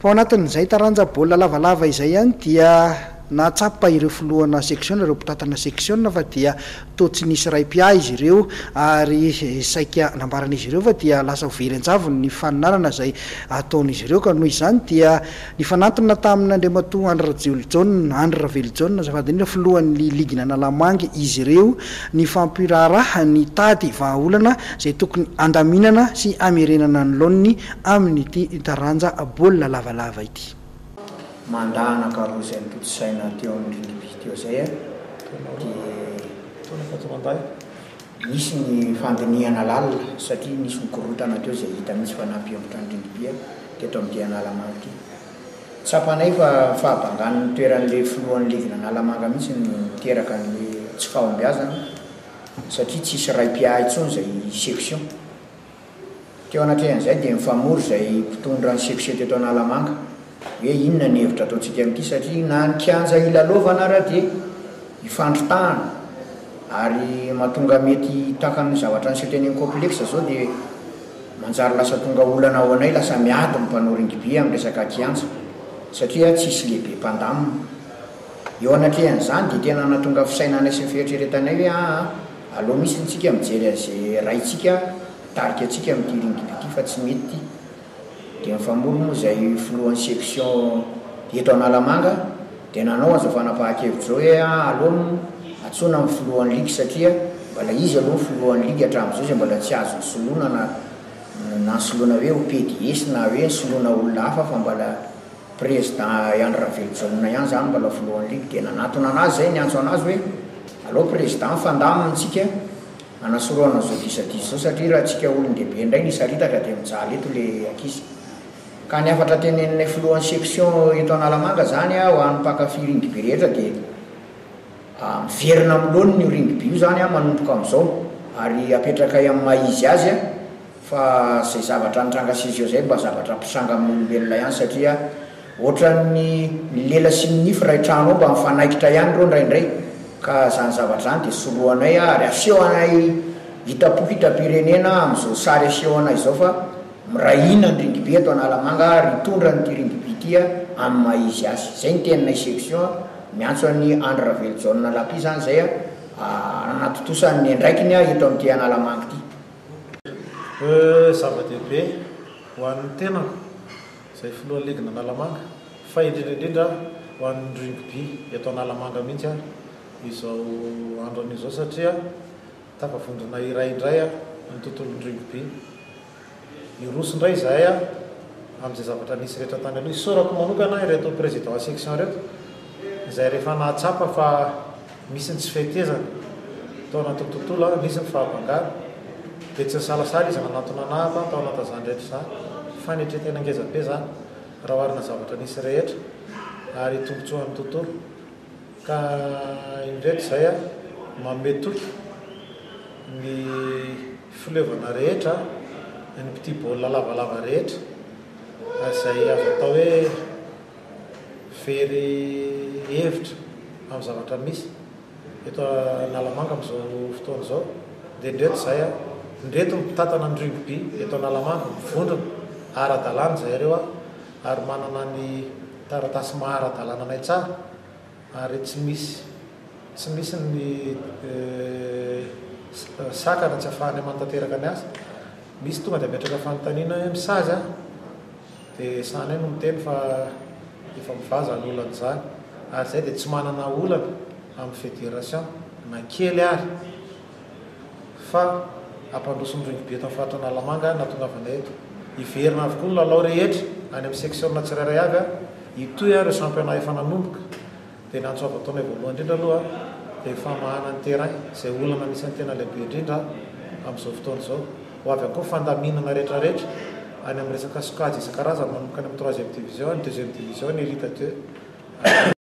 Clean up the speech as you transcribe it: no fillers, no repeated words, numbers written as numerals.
fa ao anatin'izay taranja baolina lavalava izay ihany dia natsapa ireo filohana section ireo mpitantana section fa dia toa tsy nisy ray-pia izy ireo ary saika nambaran'izy ireo fa dia lasa very-anjavony ny faninarana izay ataon'izy ireo ka noho izany dia ny fanantona tamin'Andriamatoa Andry Ravelonjona azafady indrindra filohan'ny ligina Analamanga izy ireo ny fampiraraha ny tady vahaolana izay tokony andaminana sy amerenana ny laoniny amin'ity taranja baolina lavalava ity. Mandana karo izay nipotsaina teo amin'ny teo zay nisy ny fandinihana lalina satria nisy mikorotana teo zay hita mihitsy fa nampiambotra ny rindribia teto amin'ny Analamanga ity. Tsapanay fa fahabangan'ny toeran'le filohan'ny ligina Analamanga mihitsy ny teraka ny tsy fahombiazana satria tsisy ray-pia intsony zay section. Teo anatrehan'izay dia mifamory zay mpitondra ny section teto Analamanga hoe inona ny hevitra ataontsika amin'ity satria na ny kianja ilalovana raha dia ifandrotahana ary mahatonga mety takany zavatra ny seteneny complexe zao dia manjary lasa tonga olana ao anay lasa miady ny mpanao rugby amin'ny resaka kianja satria tsisy lehibe mpandamina. Eo anatrehan'izany dia tena nahatonga fisainana sy ny fieritreretanay hoe aloha misy ntsika mijery azay raintsika tarika antsika amin'ity rugby ity fa tsy mety dia mifamory moa izay filohan'ny section eto Analamanga dia nanao azo fanapahan-kevitra zao hoe aloha atsoina amin'ny filohan'ny ligue satria mbola izy aloha filohan'ny ligue hatramin'izao izay mbola tsy azo soloina na soloina hoe ho PDS na hoe soloina olona hafa fa mbola président Andry Ravelonjona ihany zany mbola filohan'ny ligue. Dia nanatona anazy zay ny antso anazy hoe aloha président fandamina anasoroana zao disadisa zao satria raha tsika olon-dehibe indray nisaritaka dia mijaly eto le ankizy. Ka ny afatra teneninay filohan'ny section eto Analamanga zany ho an'ny mpakafy rugby rehetra dia miverina amin'ny laoniny io rugby io zany manomboka amin'izao ary apetraka amin'ny maizy azy fa zay zavatra nitranga sisio zay mba zavatra mpisanga amin'olombelona ihany satria ohatran'ny lela sy minify ray trano ao mba mifanaikitra ihany reo ndraindray ka zany zavatra zany dia soloanay ary aseho anay hitapo-hita-pirenena amin'izao sary aseho anay zao fa mirahina ny rugby eto Analamanga ary hitondra nyity rugby ity amin'ny maizy azy. Zay ny teninay section miantso an'ny Andry Ravelonjona Lapy zany zay anatotosany ndraikiny eto amin'ity Analamanga ity. Zava-dehibe ho an'ny tenako izay filohan'ny ligina Analamanga fa indrindra ho an'ny rugby eto Analamanga mihitsy izao andro an'izao satria tafavondrona iray indray ny tontolon'ny rugby. Iroso indray izahay amin'izay zavatra nisy rehetra tany aloha isorako manokana ireto président section reto izay rehefa nahatsapa fa misy ny tsy fehitezana tao anaty tontolo nisy ny fahabangana dia tsy nisalasala izy nanatona anahy tao anatin'izany rehetra izany fanetretena ngezabe zany raha oharina zavatra nisy rehetra ary tombotsoan'ny tontolo ka indreto izay mametoky ny filevana rehetra ny petit baolina lavalava rehetra izay azo atao hoe very hevitra amin'ny zavatra misy eto Analamanga amin'izao fotoana izao dia ndreto izay ndreto mitantana ny rugby eto Analamanga mivondrona ara-dalàna izay ireo ary manana ny taratasy maha-ara-dalàna anay tsara ary tsy misy ny sakana tsy ahafahany mantanteraka ny azy. Misy tonga dia ametraka fanontaniana hoe misazy dia sanay no miteny fa efa mivaza ny olana izany ary izay dia tsy manana olana amin'ny fédération na kely ary fa ampandroso ny rugby eto amin'ny faritra Analamanga nahatongavanay eto hiverina avokoa ny lalao rehetra any amin'ny section tsirairay avy hitoy ireo championnat efa nanomboka dia nantso avy ataonay voalohany indrindra aloha dia famahana ny terrain izay olana anisan'ny tena lehibe indrindra amin'izao fotoana izao ho avy akoa fandaminana rehetrarehetra any amin'ny resaka sokajy isan-karazany manomboka any amin'ny 3e division ny 2e division ny Elite 2